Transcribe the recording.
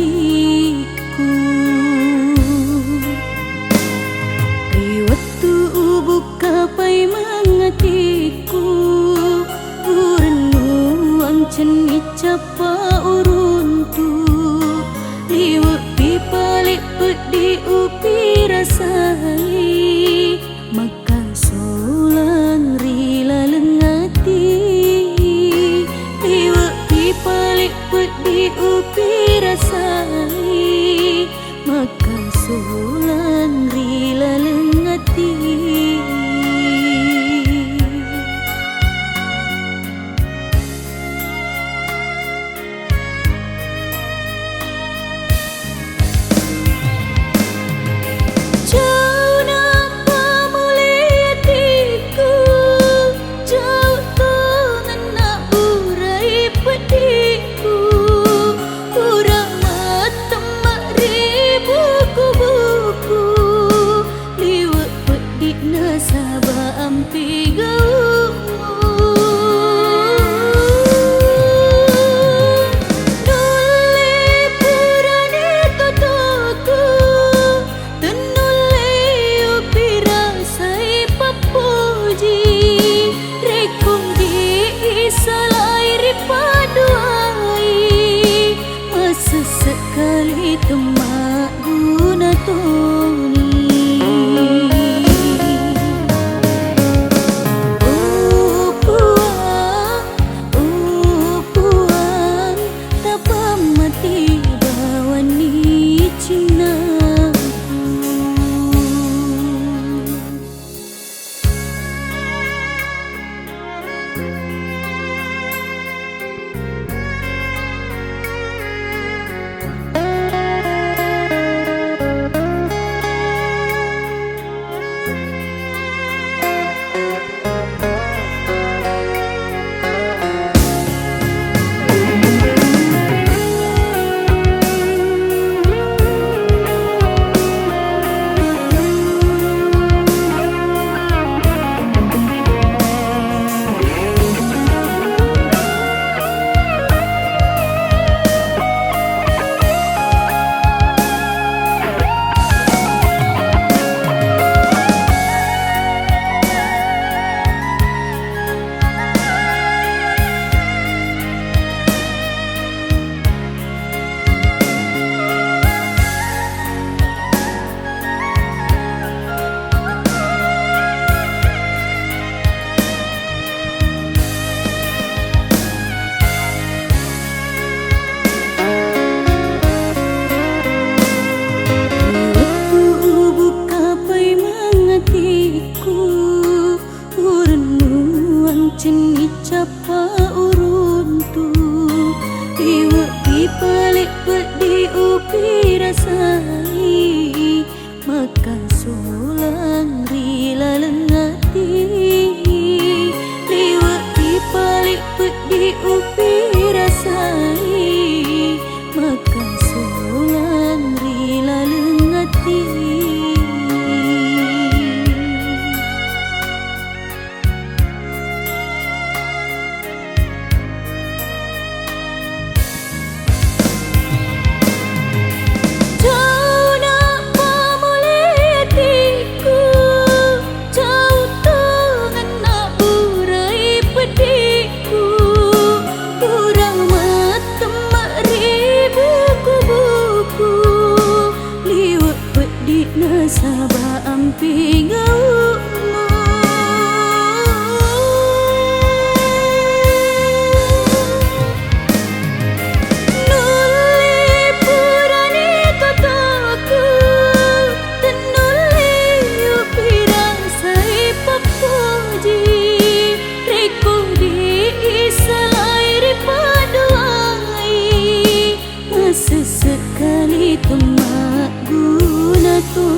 hatiku. Waktu buka pai mengatiku, urenuang ceni capa uruntu, liwat pipalik pedi upi rasai, maka solang rila lengati, liwat pipalik pedi upi rasai, maka solang rila lengati. Sekali temak guna toni, puang tak mati bawani cinaku. Ceni capa uruntu, liwat pipalik pedi upi rasai, maka solang rila lengati, liwat pipalik pedi upi rasai, maka solang rila lengati. Sabah ampi gaumu, nuli purani kataku, dan nuli upirang sai papuji, reku di isalai ripaduai, masa sekali temak guna tu.